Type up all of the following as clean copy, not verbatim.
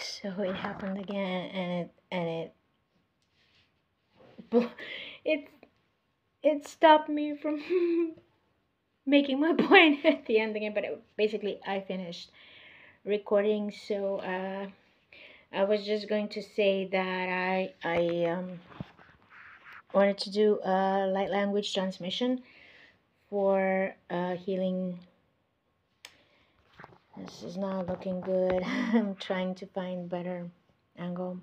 So it happened again, and it it stopped me from making my point at the end again. But basically, I finished recording. So I was just going to say that I wanted to do a light language transmission for healing. This is not looking good. I'm trying to find better angle.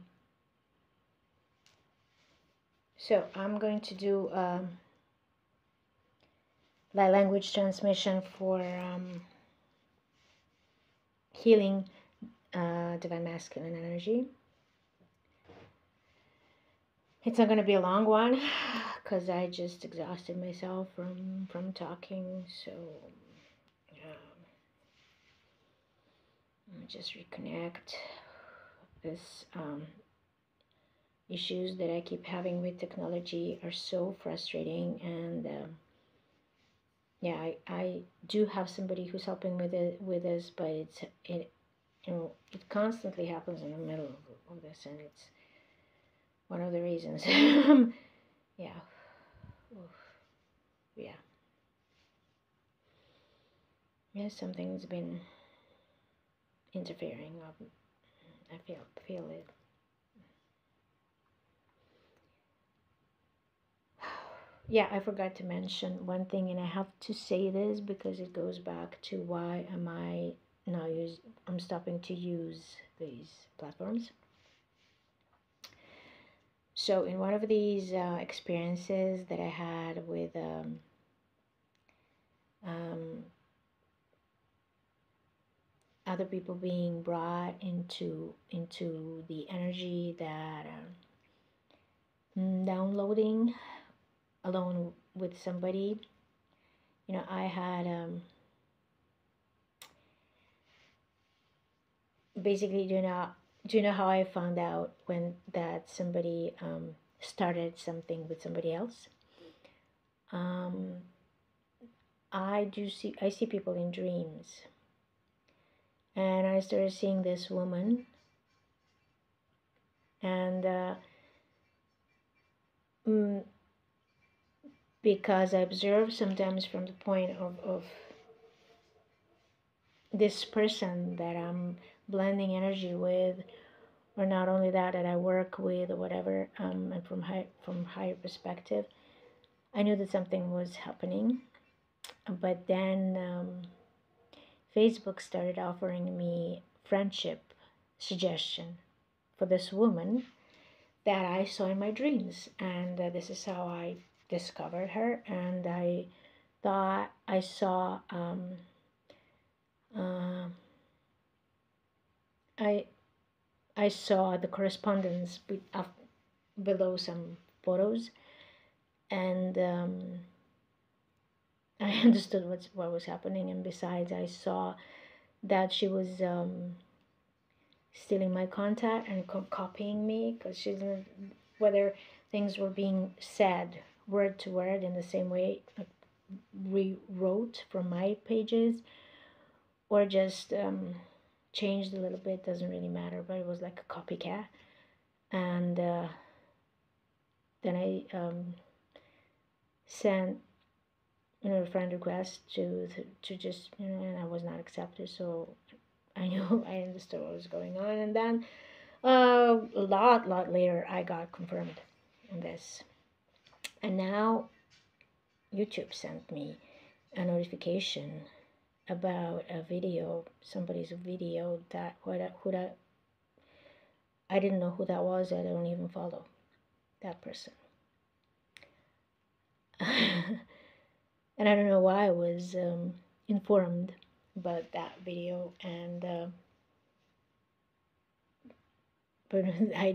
So I'm going to do light language transmission for healing divine masculine energy. It's not going to be a long one because I just exhausted myself from talking. So let me just reconnect. This issues that I keep having with technology are so frustrating, and yeah, I do have somebody who's helping with this, but it constantly happens in the middle of this, and it's one of the reasons. Yeah. Yeah. Yeah, something's been interfering. I feel it. Yeah, I forgot to mention one thing, and I have to say this because it goes back to why am I now I'm stopping to use these platforms. So in one of these experiences that I had with other people being brought into the energy that downloading alone with somebody, I had basically, do you know how I found out when that somebody started something with somebody else? I see people in dreams, and I started seeing this woman, and because I observe sometimes from the point of this person that I'm blending energy with, or not only that I work with or whatever, and from higher perspective, I knew that something was happening. But then Facebook started offering me friendship suggestion for this woman that I saw in my dreams, and this is how I discovered her. And I thought I saw I saw the correspondence below some photos, and I understood what was happening. And besides, I saw that she was stealing my contact and copying me, because she didn't, whether things were being said word to word in the same way, like rewrote from my pages, or just changed a little bit, doesn't really matter, but it was like a copycat. And then I sent a friend request to just, and I was not accepted. So I knew, I understood what was going on. And then a lot later I got confirmed in this, and now YouTube sent me a notification about a video, somebody's video that I didn't know who that was. I don't even follow that person. And I don't know why I was informed about that video, and but I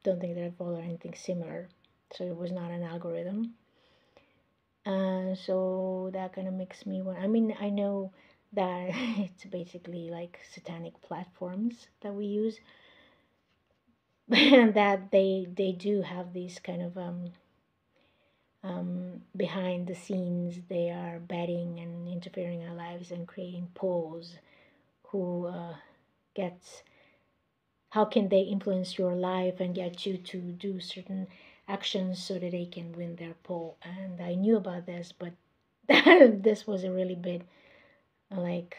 don't think that I followed anything similar, so it was not an algorithm. So that kind of makes me want. I mean, I know that it's basically like satanic platforms that we use, and that they do have these kind of behind the scenes, they are betting and interfering in our lives and creating polls who gets how can they influence your life and get you to do certain actions so that they can win their poll. And I knew about this, but this was a really big, like,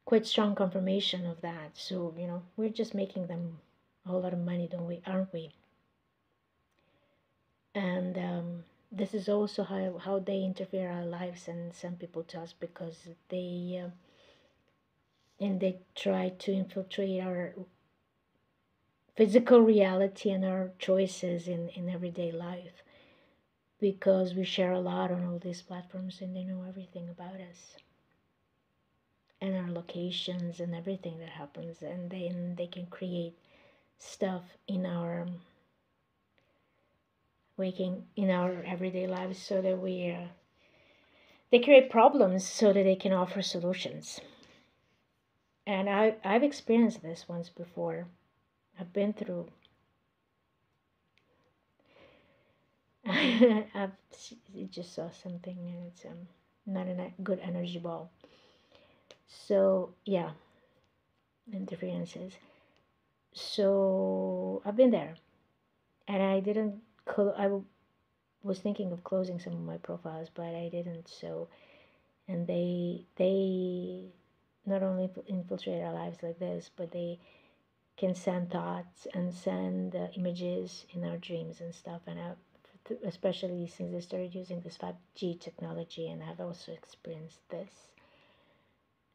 quite strong confirmation of that. So, we're just making them a whole lot of money, don't we? Aren't we? And this is also how they interfere our lives, and some people to us, because they try to infiltrate our physical reality and our choices in everyday life, because we share a lot on all these platforms and they know everything about us and our locations and everything that happens, and then they can create stuff in our waking in our everyday lives, so that they create problems so that they can offer solutions. And I've experienced this once before. I've been through. I've just saw something, and it's not a good energy ball. So yeah, interferences. So I've been there, and I didn't. Was thinking of closing some of my profiles, but I didn't. So, and they not only infiltrate our lives like this, but they can send thoughts and send images in our dreams and stuff. And especially since they started using this 5G technology, and I've also experienced this.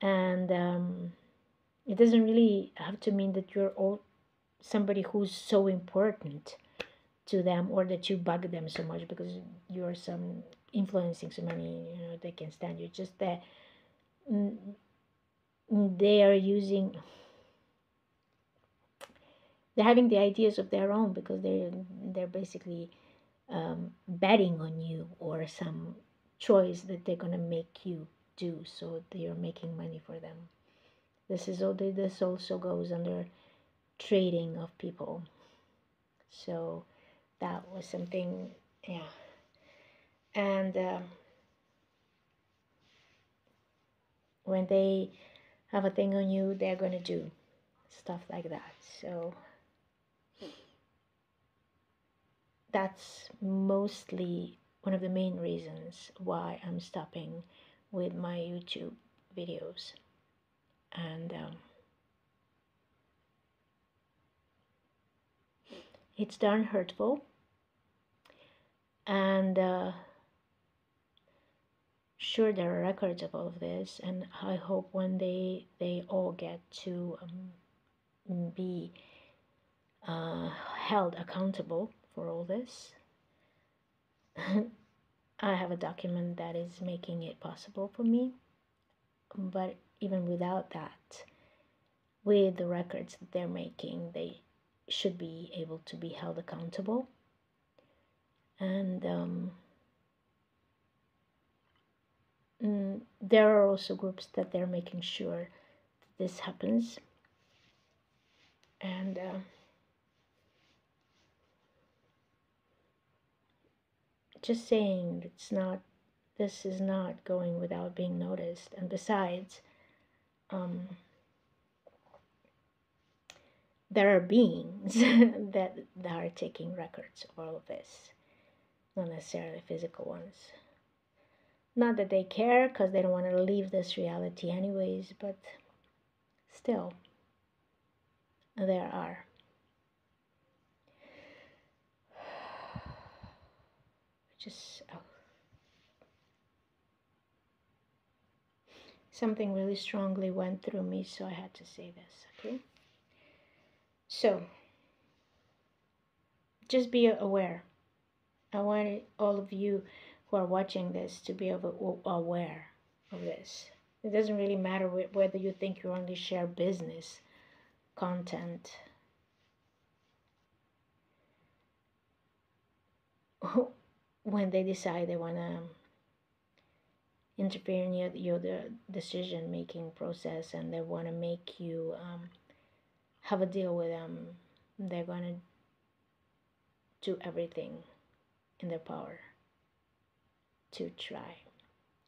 And it doesn't really have to mean that you're all somebody who's so important to them, or that you bug them so much because you're some influencing so many, they can stand you. Just that they are using, they're having the ideas of their own, because they're basically betting on you, or some choice that they're gonna make you do, so they are making money for them. This also goes under trading of people. So that was something, yeah. And when they have a thing on you, they're gonna do stuff like that. So that's mostly one of the main reasons why I'm stopping with my YouTube videos. And it's darn hurtful. And sure, there are records of all of this, and I hope one day they all get to be held accountable for all this. I have a document that is making it possible for me, but even without that, with the records that they're making, they should be able to be held accountable. And there are also groups that they're making sure that this happens. And just saying, this is not going without being noticed. And besides, there are beings that are taking records of all of this, not necessarily physical ones. Not that they care, because they don't want to leave this reality anyways, but still, there are. Just something really strongly went through me, so I had to say this, okay? So, just be aware. I want all of you who are watching this to be aware of this. It doesn't really matter whether you think you only share business content. When they decide they want to interfere in your decision making process, and they want to make you have a deal with them, they're going to do everything in their power to try.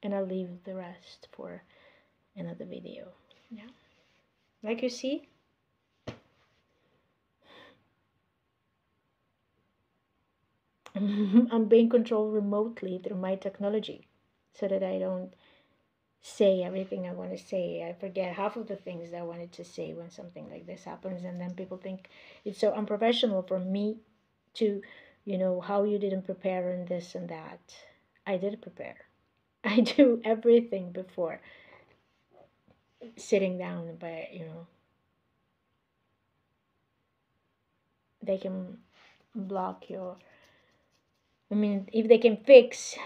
And I'll leave the rest for another video. Yeah. Like you see, I'm being controlled remotely through my technology so that I don't say everything I want to say. I forget half of the things that I wanted to say when something like this happens, and then people think it's so unprofessional for me to, how you didn't prepare and this and that. I did prepare. I do everything before sitting down, but they can block your. I mean, if they can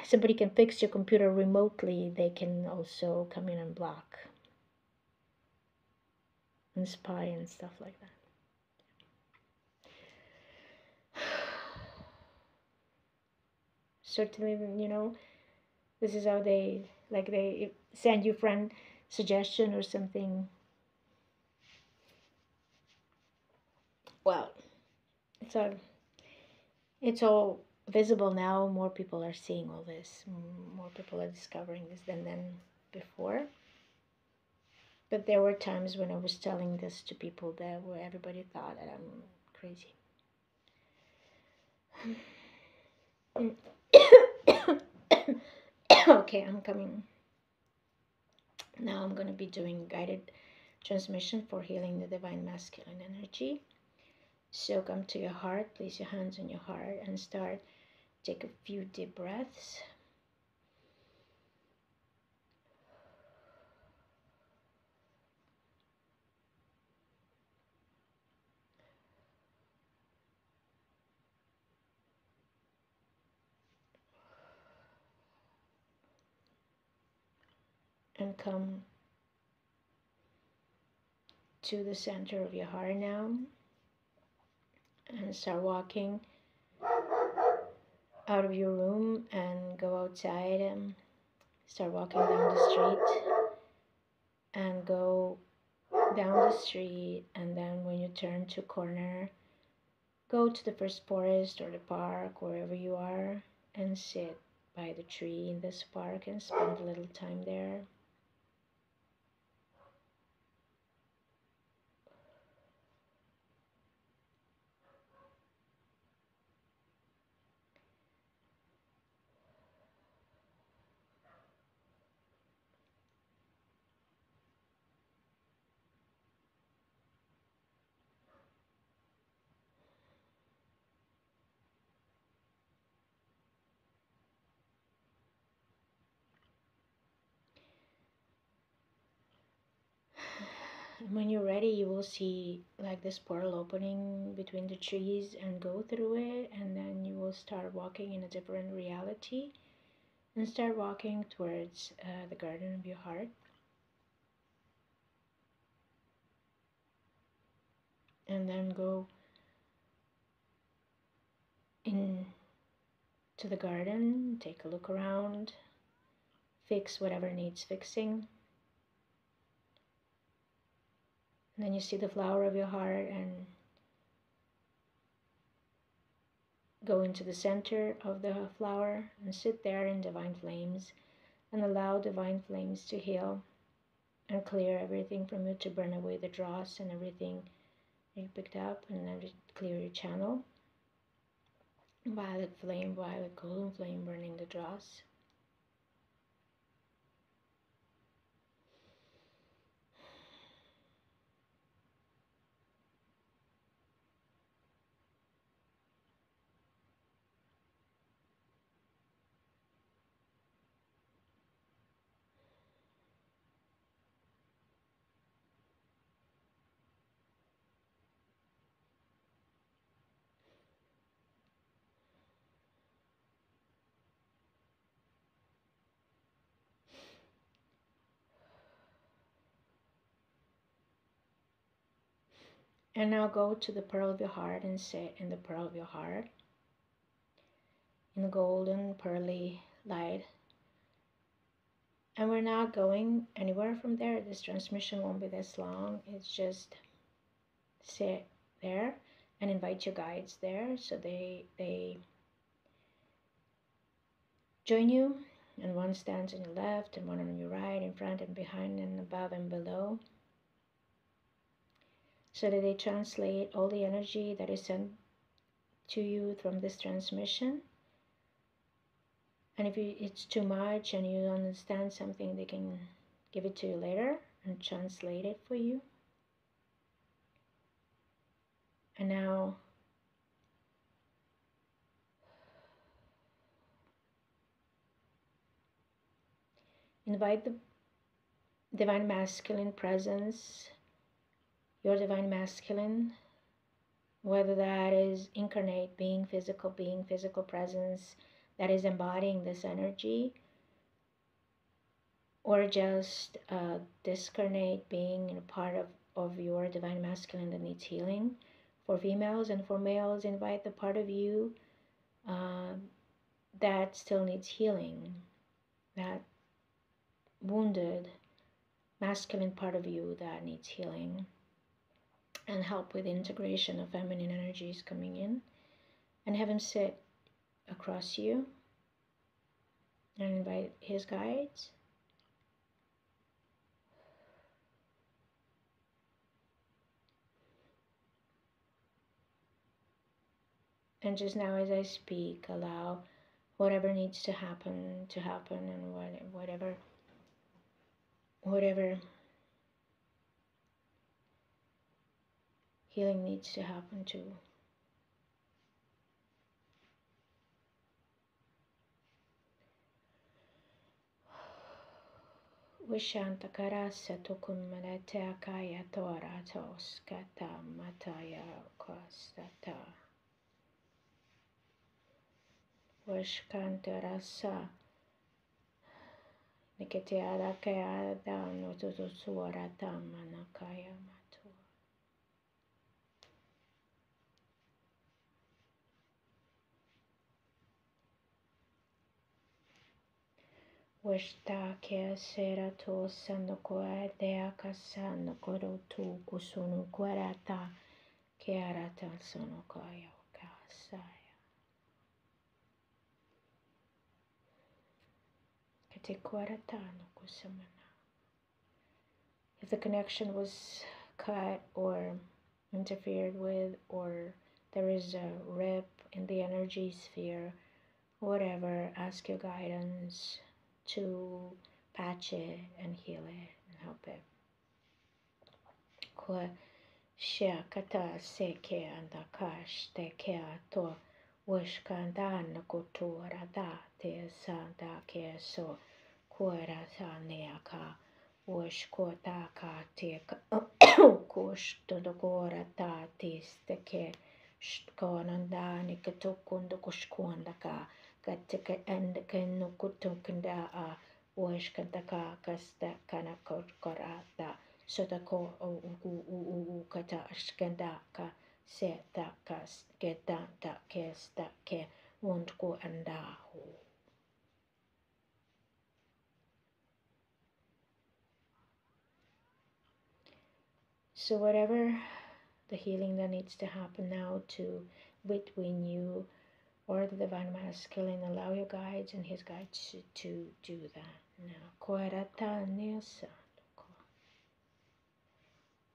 somebody can fix your computer remotely, they can also come in and block and spy and stuff like that. Certainly, this is how they send you friend suggestion or something. Well, it's all visible now. More people are seeing all this. More people are discovering this than before. But there were times when I was telling this to people where everybody thought that I'm crazy. Okay, I'm coming. Now I'm going to be doing guided transmission for healing the divine masculine energy. So come to your heart, place your hands on your heart and start. Take a few deep breaths. And come to the center of your heart now and start walking out of your room and go outside and start walking down the street and go down the street, and then when you turn to a corner, go to the first forest or the park, wherever you are, and sit by the tree in this park and spend a little time there. When you're ready, you will see like this portal opening between the trees and go through it, and then you will start walking in a different reality and start walking towards the garden of your heart. And then go in to the garden, take a look around, fix whatever needs fixing. And then you see the flower of your heart and go into the center of the flower and sit there in divine flames and allow divine flames to heal and clear everything from you, to burn away the dross and everything you picked up, and then clear your channel. Violet flame, violet golden flame, burning the dross. And now go to the pearl of your heart and sit in the pearl of your heart, in the golden pearly light. And we're not going anywhere from there. This transmission won't be this long. It's just sit there and invite your guides there, so they join you, and one stands on your left and one on your right, in front and behind and above and below. so that they translate all the energy that is sent to you from this transmission. And if it's too much and you don't understand something, they can give it to you later and translate it for you. And now invite the divine masculine presence, your divine masculine, whether that is incarnate being, physical presence that is embodying this energy, or just a discarnate being and a part of your divine masculine that needs healing. For females and for males, invite the part of you that still needs healing, that wounded masculine part of you that needs healing, and help with integration of feminine energies coming in, and have him sit across you and invite his guides. And just now as I speak, allow whatever needs to happen, and whatever healing needs to happen too. Vishantakarasa tukummalate akaya toratos kata mataya kostata. Vishkantarasa niketeada kaya dano tutusuarata manakaya matu. Vishtakya serato sanukua deaka sanukoro tu kusunu kwarata kiarata sanukaya kasaya. If the connection was cut or interfered with, or there is a rip in the energy sphere, whatever, ask your guidance to patch it and heal it and help it. Kwa shia kata seke andakash te kea to wishkandana kutura da te sanda ke so kuera sa neaka wishkota ka te kush to the gora ta tisteke shkonanda nikatukundu kushkonda ka katika endakenu kutukanda a wishkandaka kasta kana korata sotako u kata skenda ka seta ka skeda ta kesta ke wondko andahu. So whatever the healing that needs to happen now to between you or the divine masculine, allow your guides and his guides to do that now. Koerata nesa.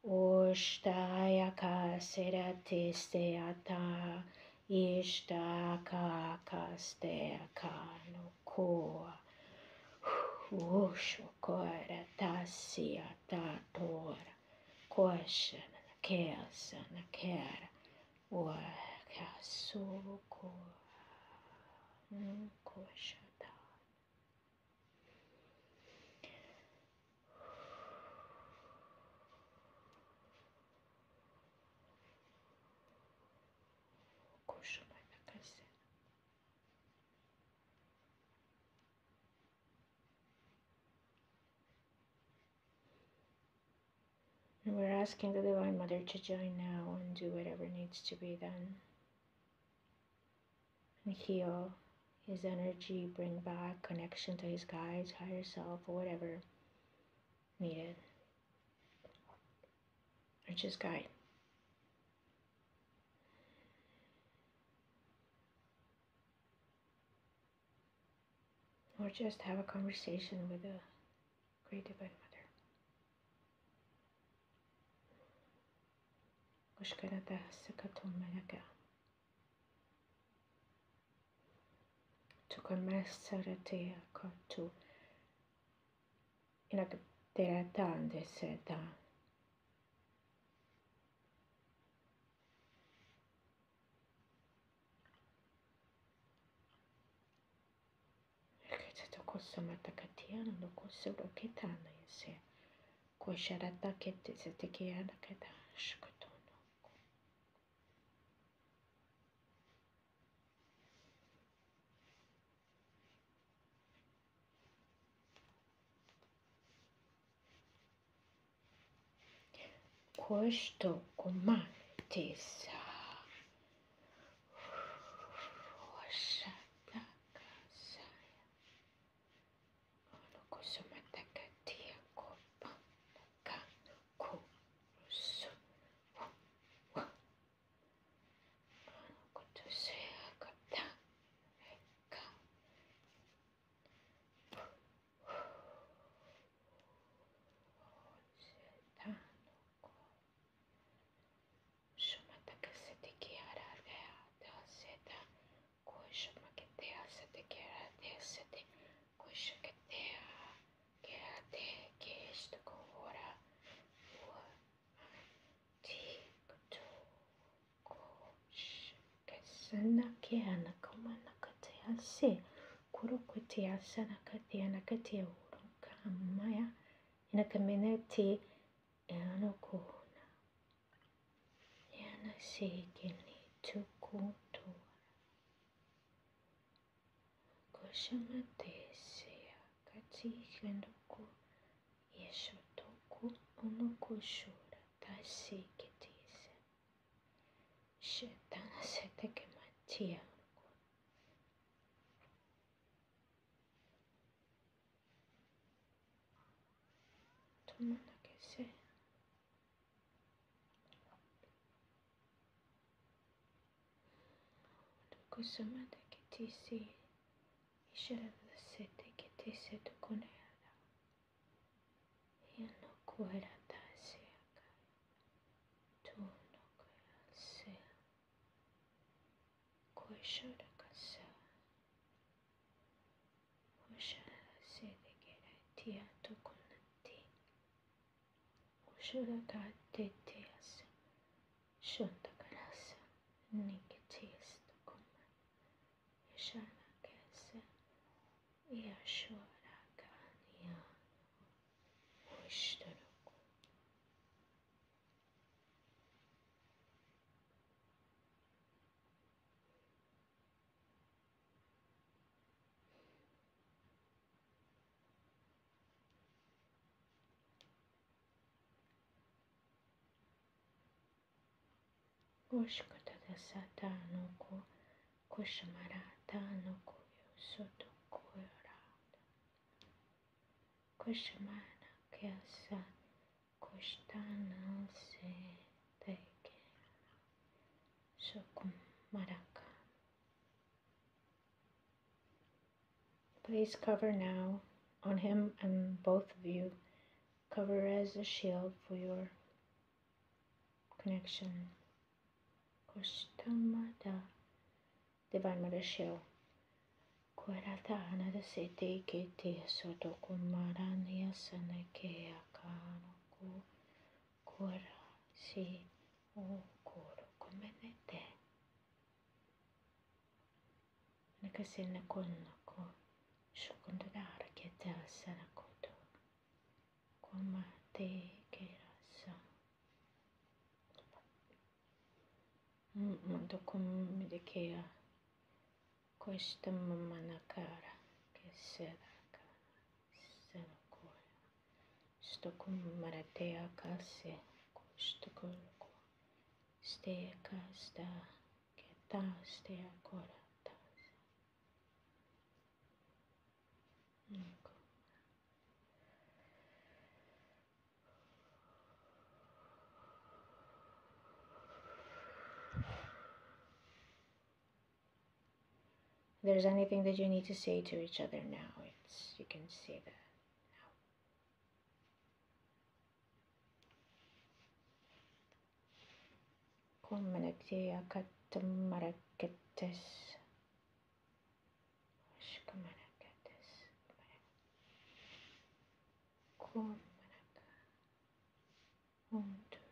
Oshtaya ka serate steata ishtaka kastea no koa. Usho koera tasia tatora. Koshana kesa na kera. Wa kasuko. Koshata. And we're asking the Divine Mother to join now and do whatever needs to be done. And heal his energy, bring back connection to his guides, higher self, or whatever needed. Or just guide. Or just have a conversation with the Great Divine Mother. Kushkarata sakatomaraka. Tukamasaratea katu. Inakateratande seda. Kosamatakatia no kosuro kitana yase. Kosharata kete setekiana kata shkotono. Kosto komatesa. Oshata kasaya. Ono kosamatakatia kopa. Ka kurusu. Ono kotosea kata. Ka. Sana kiana kama nakatea se kurukutia sana katia nakatia uruka maya ina community eno kuna yana sigini tukutu koshamate se kati kendoku yeshotoku onokushura tasikitise shetana seteke matia tumana kese kusamata kitisi ishara sete kitise tukunera yano kuera tasiaka tuno kuerase kueshara kasa ushara sete keratia tukunati ushara kate teasa shonta karasa nikitis tukuma ishara kese yashora kania ushtaruku ushkata dasata no ku kushamarata no kuyosoto kuera kushamana kesa kushtana se teke sokumaraka. Please cover now on him and both of you. Cover as a shield for your connection. Kushtamada, Divine Mother Shield. Kuerata anada sete kete soto kumarania sanake akano ku kuera si o kuro kumenete. Nakasena konako shukundara keta sanakoto kumate kerasa. Dokum medikea. Questa manakara che seraka sanakoya stokum maratea kase kustokolko stea kasta keta stea korata. If there's anything that you need to say to each other now, you can say that now. Kumanakya katamaraketes. Shkamanakates. Kumanaka. Undu.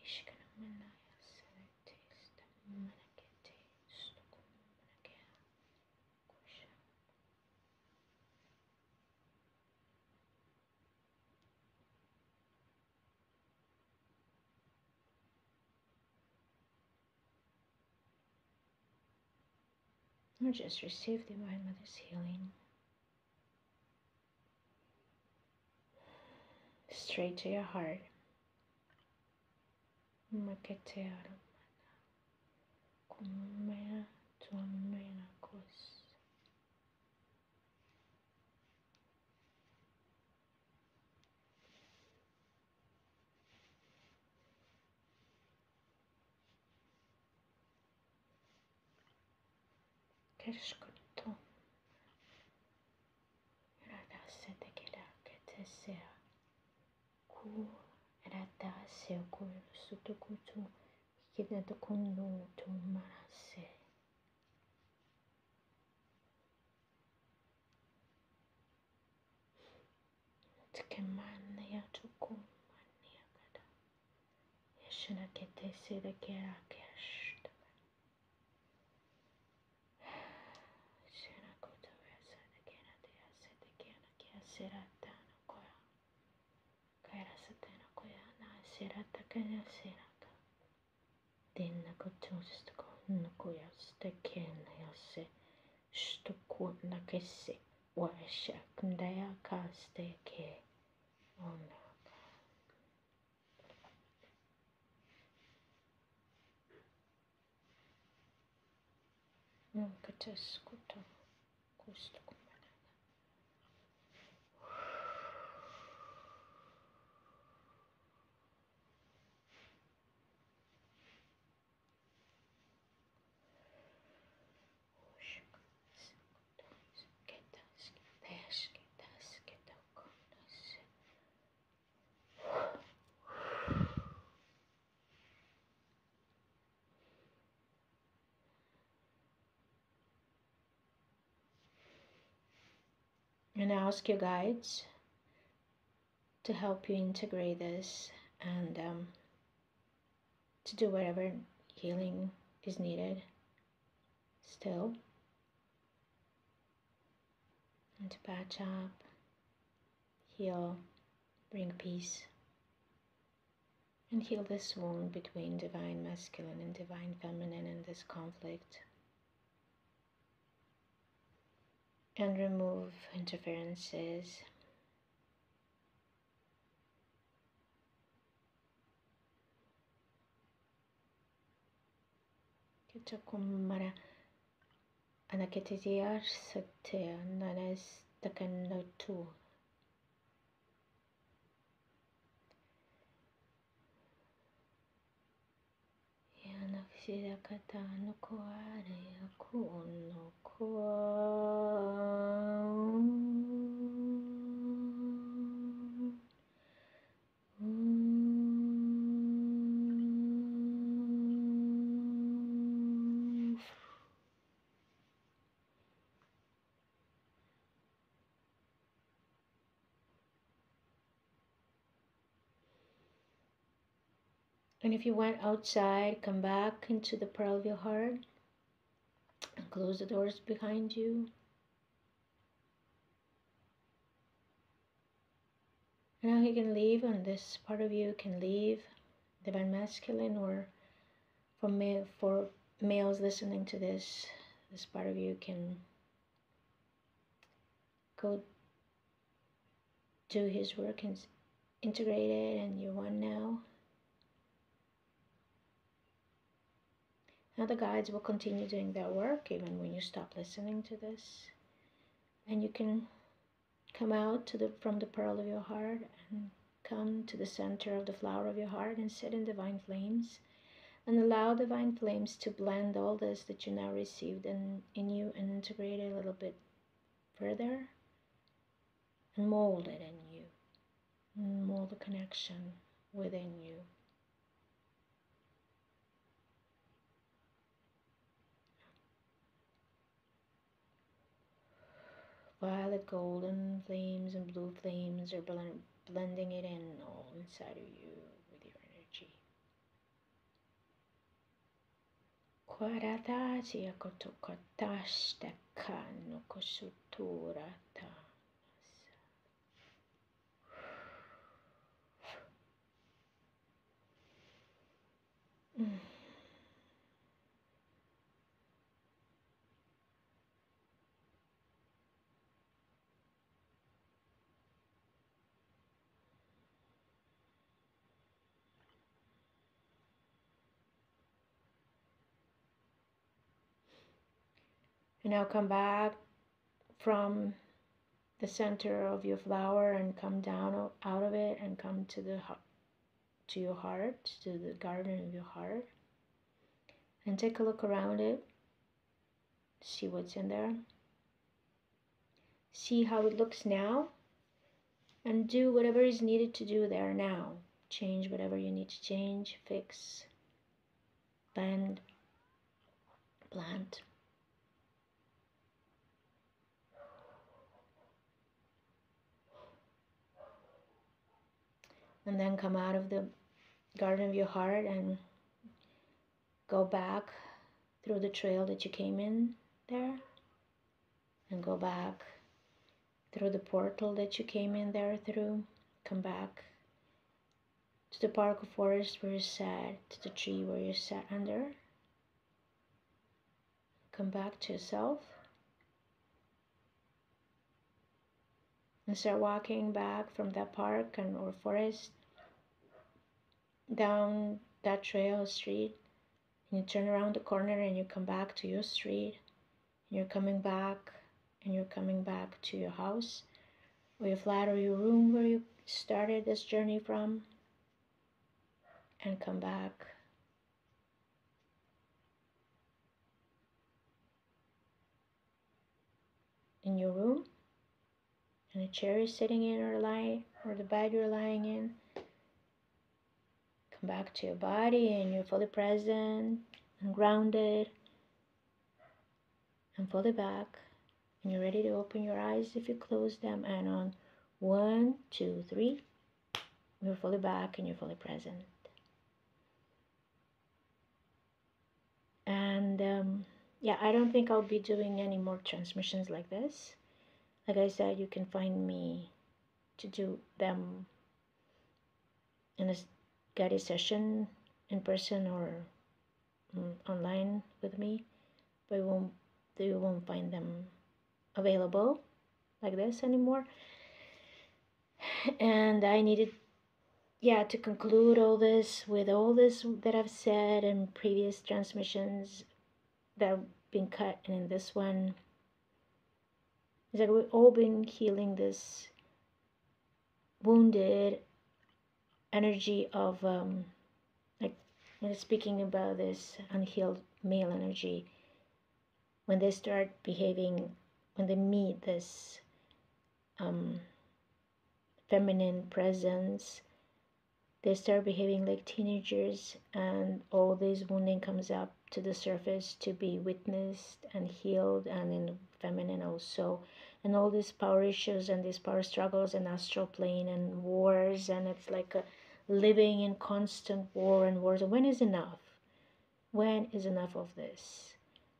Ishkanamanaya selectes. Manakete. Stukumanaka. Kusha. Or just receive Divine Mother's healing straight to your heart. Maketearum. Kumaya tuamena kos. Keshkuto. Radase te keda ketesea. Ku radase ku sutukutu. Kidnata kundu tu marase. Tkemania tukumania kada. Yeshana ketese de kera keshta. Shana kuta resa de kena de ase de kena kia seratana koya. Kaira satana koya na serata kaya seraka. Dinna kutus to kun koya stekena yase. Stukuna kese. Washa kndaya kaste ke. Ona. Kates kuto. Kustukumana. And ask your guides to help you integrate this and to do whatever healing is needed still. And to patch up, heal, bring peace. And heal this wound between divine masculine and divine feminine in this conflict. And remove interferences. Kitakumara anaketiyar satya nanas takanotu. Yanaksira katano koare akuno ko. And if you went outside, come back into the pearl of your heart and close the doors behind you. And now you can leave, and this part of you can leave, divine masculine, or for males listening to this part of you can go do his work and integrate it, and you're one now. Now the guides will continue doing their work even when you stop listening to this. And you can come out from the pearl of your heart and come to the center of the flower of your heart and sit in divine flames. And allow divine flames to blend all this that you now received in you and integrate it a little bit further. And mold it in you. And mold the connection within you. violet, golden flames, and blue flames are blending it in all inside of you with your energy. Kwaradasia kotokotashta no kosuturata. And now come back from the center of your flower and come down out of it and come to your heart, to the garden of your heart, and take a look around it. See what's in there. See how it looks now, and do whatever is needed to do there now. Change whatever you need to change, fix, bend, plant. And then come out of the garden of your heart and go back through the trail that you came in there, and go back through the portal that you came in there through. Come back to the park or forest where you sat, to the tree where you sat under. Come back to yourself and start walking back from that park or forest down that trail or street. And you turn around the corner and you come back to your street. And you're coming back to your house or your flat or your room where you started this journey from, and come back in your room, and the chair you're sitting in or the bed you're lying in. Come back to your body and you're fully present and grounded and fully back, and you're ready to open your eyes if you close them. And on 1, 2, 3, you're fully back and you're fully present. And yeah, I don't think I'll be doing any more transmissions like this. Like I said, you can find me to do them in a guided session in person or online with me, but you won't find them available like this anymore. And I needed to conclude all this with all this that I've said in previous transmissions that have been cut, and in this one, it's like we've all been healing this wounded energy of like when speaking about this unhealed male energy, when they start behaving, when they meet this feminine presence, they start behaving like teenagers, and all this wounding comes up to the surface to be witnessed and healed, and in feminine also, and all these power issues and these power struggles and astral plane and wars, and it's like a living in constant war and wars. When is enough? When is enough of this?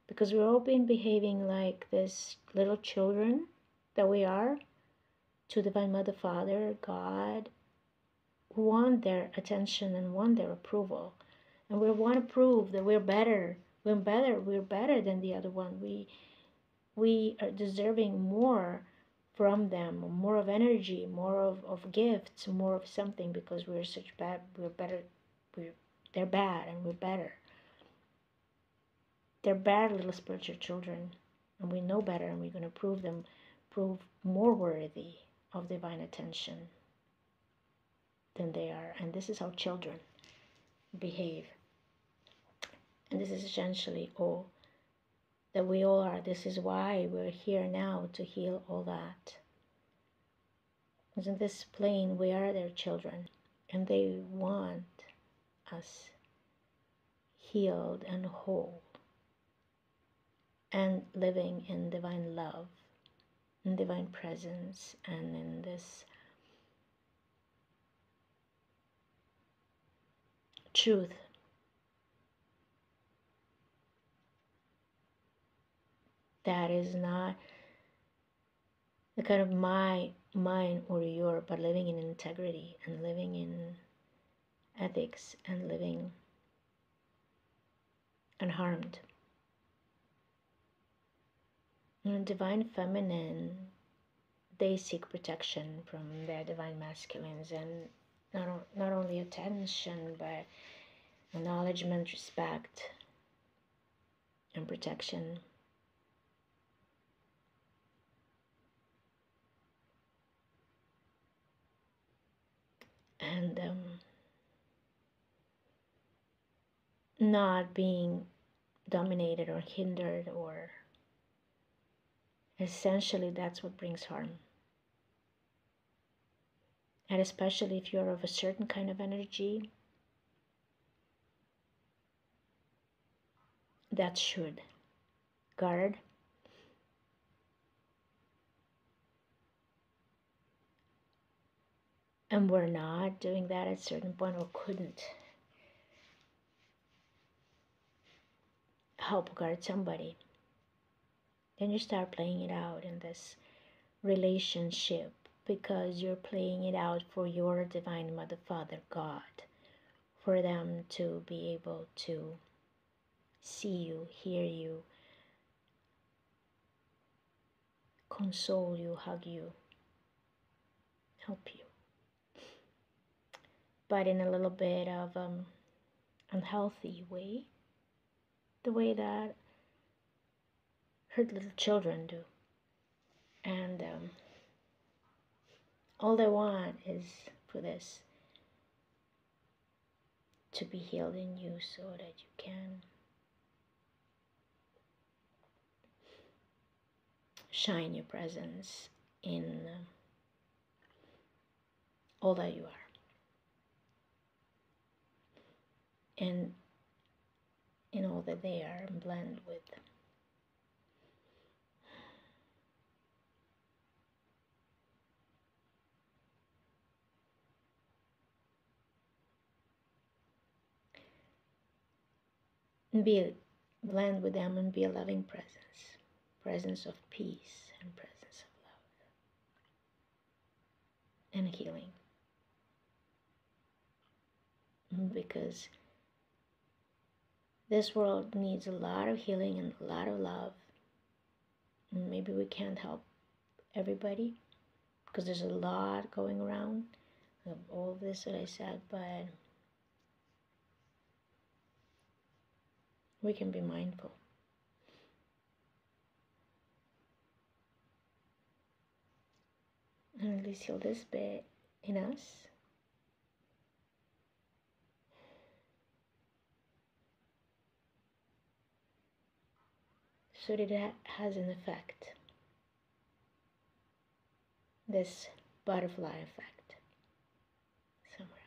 Because we've all been behaving like this little children that we are to Divine Mother, Father, God, who want their attention and want their approval, and we want to prove that we're better than the other one. We are deserving more from them, more of energy, more of gifts, more of something, because we're better, they're bad and we're better. They're bad little spiritual children, and we know better, and we're going to prove more worthy of divine attention than they are. And this is how children behave. And this is essentially all that we all are. This is why we're here now, to heal all that. Because in this plane, we are their children, and they want us healed and whole and living in divine love in divine presence and in this truth that is not the kind of my, mine, or your, but living in integrity and living in ethics and living unharmed. And divine feminine, they seek protection from their divine masculines, and not only attention, but acknowledgement, respect, and protection. And not being dominated or hindered, or essentially that's what brings harm. And especially if you're of a certain kind of energy, that should guard and we're not doing that at a certain point, or couldn't help guard somebody, then you start playing it out in this relationship, because you're playing it out for your divine mother, father, God, for them to be able to see you, hear you, console you, hug you, help you, but in a little bit of unhealthy way, the way that hurt little children do. And all they want is for this to be healed in you, so that you can shine your presence in all that you are, and in all that they are, and blend with. And blend with them and be a loving presence, presence of peace and presence of love and healing. Because this world needs a lot of healing and a lot of love. And maybe we can't help everybody, because there's a lot going around of all this that I said, but we can be mindful. And at least heal this bit in us, so that it has an effect, this butterfly effect, somewhere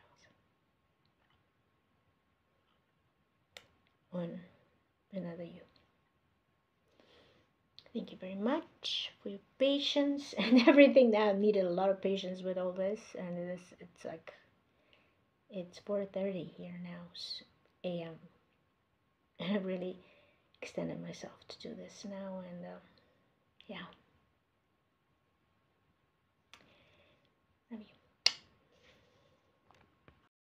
else, on another you. Thank you very much for your patience and everything. That I've needed a lot of patience with all this, and it's like, it's 4:30 here now, a.m. and I've really extended myself to do this now, and yeah.